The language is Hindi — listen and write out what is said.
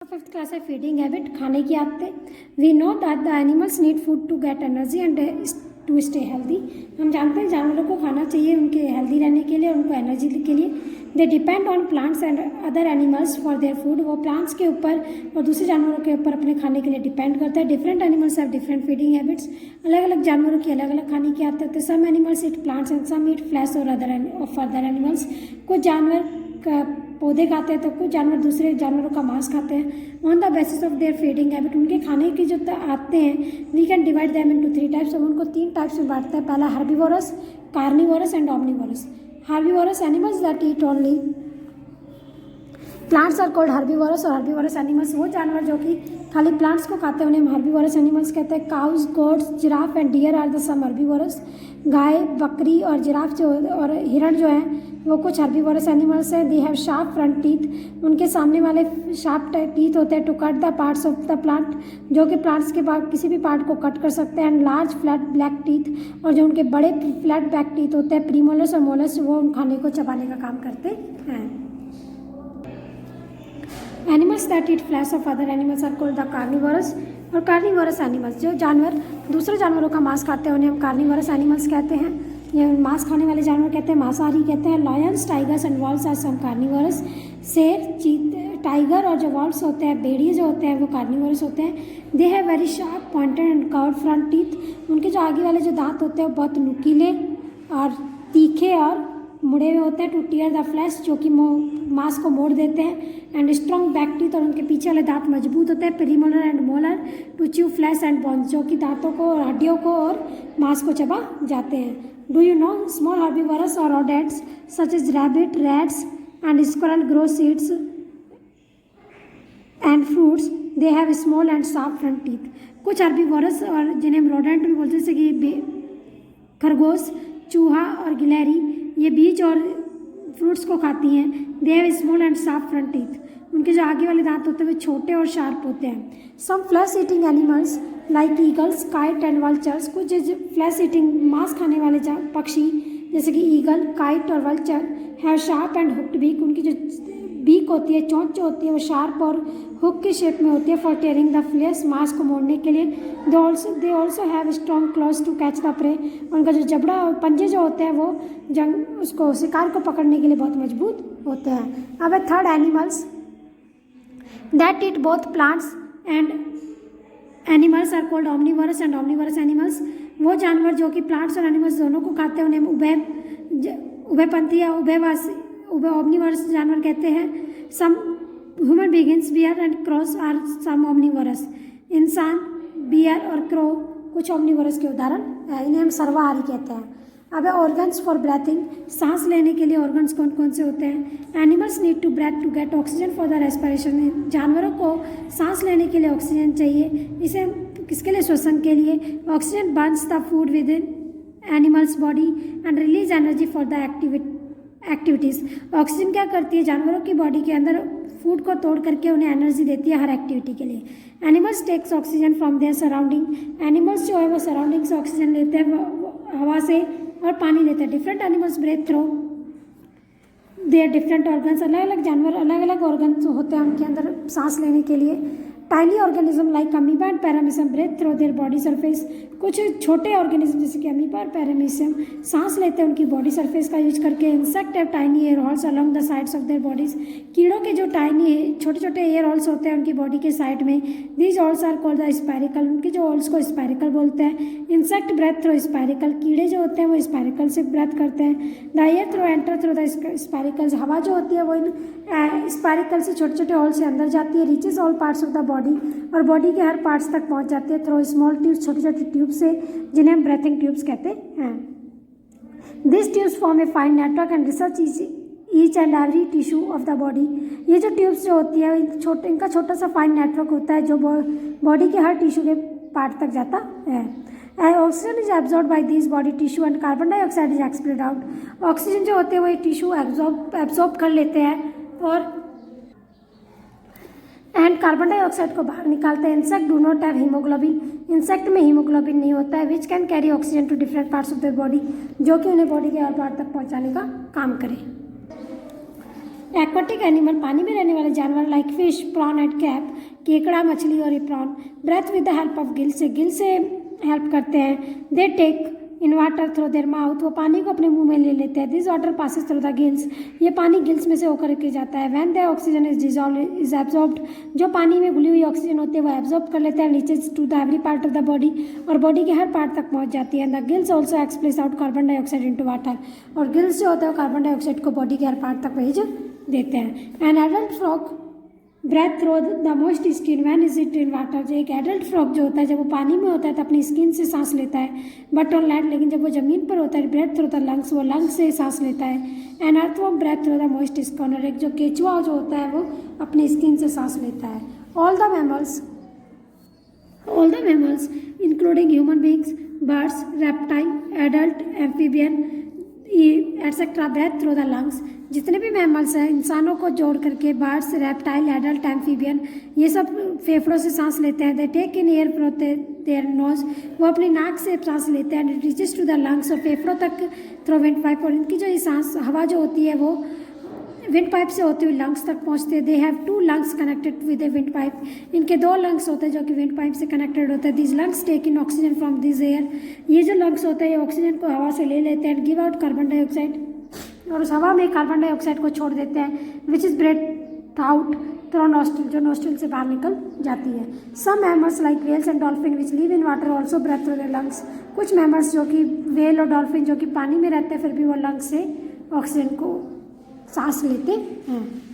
फिफ्थ क्लास है फीडिंग हैबिट, खाने की आदतें। We know that the animals need food to get energy and to stay healthy. हम जानते हैं जानवरों को खाना चाहिए उनके हेल्दी रहने के लिए और उनको एनर्जी के लिए। They depend on plants and other animals for their food. वो प्लांट्स के ऊपर और दूसरे जानवरों के ऊपर अपने खाने के लिए डिपेंड करता है। Different animals have different feeding habits. अलग अलग जानवरों की अलग अलग खाने की आदतें होती है। Some animals eat plants and some eat flesh और अदर एनिमल्स। कुछ जानवर पौधे खाते हैं तो कुछ जानवर दूसरे जानवरों का मांस खाते हैं। On the basis of their feeding habit, उनके खाने की जो आदतें हैं, we can divide them into 3 types. हम उनको 3 टाइप्स में बांटते हैं। पहला herbivorous, carnivorous and omnivorous. Herbivorous animals that eat only plants are called herbivorous. और हर्बीवोरस एनिमल्स वो जानवर जो कि खाली प्लांट्स को खाते हैं उन्हें हम हर्बीवोरस एनिमल्स कहते हैं। Cows, goats, giraffe and deer are the some herbivorous. गाय, बकरी और जिराफ जो और हिरण जो है वो कुछ हर्बीवोरस एनिमल्स हैं। They have sharp front teeth. उनके सामने वाले शार्प टीथ होते हैं to cut the parts of the plant, जो कि प्लांट्स के किसी भी पार्ट को कट कर सकते हैं। And large flat black teeth, और जो उनके बड़े फ्लैट बैक टीथ होते हैं प्रीमोलस और मोलस, वो उन खाने को चबाने का काम करते हैं। Animals that eat flesh of other animals are called the carnivorous. और कार्निवोरस एनिमल्स जो जानवर दूसरे जानवरों का मांस खाते हैं उन्हें हम कार्निवोरस एनिमल्स कहते हैं। ये मांस खाने वाले जानवर कहते हैं, मांसाहारी कहते हैं। Lions, tigers and wolves are some carnivorous. शेर, टाइगर और जो वॉल्स होते हैं, भेड़िए जो होते हैं, वो कार्निवोरस होते हैं। They have very sharp pointed and curved front teeth. उनके जो आगे वाले जो दांत होते हैं वो बहुत नुकीले और तीखे और मुड़े हुए होते हैं। टू टीयर द फ्लैश, जो कि मांस को मोड़ देते हैं। एंड स्ट्रॉन्ग बैक टीथ, और उनके पीछे वाले दांत मजबूत होते हैं। Premolar and molar to chew flesh and bones, जो कि दांतों को और हड्डियों को और मांस को चबा जाते हैं। Do you know small herbivorous और rodents such as rabbit, rats and squirrel grow seeds and fruits. They have small and sharp front teeth. कुछ हर्बीवोरस और जिन्हें हम रोडेंट भी बोलते हैं, जैसे कि खरगोश, चूहा और गिलहरी, ये बीज और फ्रूट्स को खाती हैं। They have small and sharp front teeth. उनके जो आगे वाले दांत होते हैं वे छोटे और शार्प होते हैं। Some flesh eating animals like eagles, kite and vultures. कुछ फ्लैश ईटिंग मांस खाने वाले पक्षी जैसे कि ईगल, काइट और vulture have sharp and hooked beak. उनकी जो बीक होती है, चोंच जो होती है, वो शार्प और हुक के शेप में होती है फॉर टेयरिंग द फ्लेश, मांस को मोड़ने के लिए। They also have strong claws to catch the prey. उनका जो जबड़ा और पंजे जो होते हैं वो उसको शिकार को पकड़ने के लिए बहुत मजबूत होते हैं। अब है third animals that eat both plants and animals are called omnivorous and omnivorous animals. वो जानवर जो कि प्लांट्स और एनिमल्स दोनों को खाते हैं उन्हें उभयपंथी या ऑमनीवोरस जानवर कहते हैं। Some human beings, bear and crows are some omnivorous. इंसान, बियर और क्रो कुछ ऑमनीवोरस के उदाहरण हैं। इन्हें हम सर्वाहारी कहते हैं। अब है ऑर्गन्स फॉर ब्रेथिंग। सांस लेने के लिए ऑर्गन्स कौन कौन से होते हैं? Animals need to breathe to get oxygen for the respiration. जानवरों को सांस लेने के लिए ऑक्सीजन चाहिए। इसे किसके लिए? श्वसन के लिए। Oxygen Burns the food with in animals body and release energy for the activities. Oxygen क्या करती है? जानवरों की बॉडी के अंदर फूड को तोड़ करके उन्हें एनर्जी देती है हर एक्टिविटी के लिए। Animals takes oxygen from their surrounding. Animals जो है वो सराउंडिंग से ऑक्सीजन लेते हैं, हवा से और पानी लेते हैं। Different animals breathe through their different organs. अलग अलग जानवर अलग अलग ऑर्गन्स होते हैं उनके अंदर सांस लेने के लिए। Tiny organism like amoeba and paramecium breathe through their body surface. कुछ छोटे ऑर्गेनिज्म जैसे कि अमीबा और पैरामीशियम सांस लेते हैं उनकी बॉडी सरफेस का यूज करके। Insect have tiny air holes along the sides of their bodies. कीड़ों के जो टाइनी छोटे छोटे एयर होल्स होते हैं उनकी बॉडी के साइड में, these holes are called the spiracle. उनके जो होल्स को स्पायरिकल बोलते हैं। Insect breathe through spiracle. कीड़े जो होते हैं वो स्पायरिकल से ब्रेथ करते हैं। The air through enter through the spiracles. हवा जो होती है वो इन स्पायरिकल से छोटे छोटे होल से अंदर जाती है। Reaches all parts of the body, और बॉडी के हर पार्ट्स तक पहुंच जाती है थ्रू स्मॉल ट्यूब्स, छोटी छोटी ट्यूब से, जिन्हें हम ब्रेथिंग ट्यूब्स कहते हैं। This tubes form a fine network and research each and every tissue of the body. ये जो ट्यूब्स जो होती है इनका छोटा सा फाइन नेटवर्क होता है जो बॉडी के हर टिश्यू के पार्ट तक जाता है। Oxygen is absorb by this body tissue and carbon dioxide is expelled out. Oxygen जो होते हैं वो ये टिश्यू एब्जॉर्ब कर लेते हैं और एंड कार्बन डाइऑक्साइड को बाहर निकालते हैं। Insect do not have haemoglobin. Insect में हीमोग्लोबिन नहीं होता है। Which can carry oxygen to different parts of the body, जो कि उन्हें बॉडी के हर पार्ट तक पहुंचाने का काम करे। एक्वाटिक एनिमल, पानी में रहने वाले जानवर like fish, prawn and crab, केकड़ा, मछली और prawn, breathe with the help of gill से हेल्प करते हैं। They take in water through their mouth, वो पानी को अपने मुंह में ले लेते हैं। This water passes through the gills, ये पानी गिल्स में से होकर के जाता है। When the oxygen is dissolve is absorbed, जो पानी में घुली हुई ऑक्सीजन होती है वो एब्जॉर्ब कर लेते हैं, reaches to the every part of the body, और बॉडी के हर पार्ट तक पहुंच जाती है। The gills also express out carbon dioxide into water, और गिल्स जो होता है वो कार्बन डाइऑक्साइड को बॉडी के हर पार्ट तक भेज देते हैं। An adult frog breathe through the moist skin when is it in water, जो एक एडल्ट फ्रॉग जो होता है जब वो पानी में होता है तो अपनी स्किन से सांस लेता है, बट ऑन लैंड, लेकिन जब वो जमीन पर होता है ब्रेथ थ्रू द लंग्स, वो लंग्स से सांस लेता है। An earthworm breathe through the moist skin, और एक जो केचुआ जो होता है वो अपनी स्किन से सांस लेता है। All the mammals including human beings, birds, reptile, adult amphibian etcetera breathe through the lungs, जितने भी मैमल्स हैं इंसानों को जोड़ करके, बर्ड्स, रेप्टाइल, एडल्ट एम्फीबियन, ये सब फेफड़ों से सांस लेते हैं। They take in air from their nose, वो अपनी नाक से सांस लेते हैं। And reaches to the lungs, और फेफड़ों तक थ्रू विंड पाइप, और इनकी जो ये सांस हवा जो होती है वो विंड पाइप से होती हुई लंग्स तक पहुंचते हैं। They have 2 lungs connected with a wind pipe, इनके 2 lungs होते हैं जो कि विंड पाइप से कनेक्टेड होते हैं। This lungs take in oxygen from this air, ये जो लंग्स होते हैं ये ऑक्सीजन को हवा से ले लेते हैं। गिव आउट कार्बन डाइऑक्साइड, और उस हवा में कार्बन डाइऑक्साइड को छोड़ देते हैं, which is breathe out through nostril, जो नॉस्ट्रल से बाहर निकल जाती है। Some mammals like whales and dolphin which live in water also breathe through their lungs, कुछ मैमल्स जो कि वेल और डॉल्फिन जो कि पानी में रहते हैं फिर भी वो लंग्स से ऑक्सीजन को सांस लेते हैं।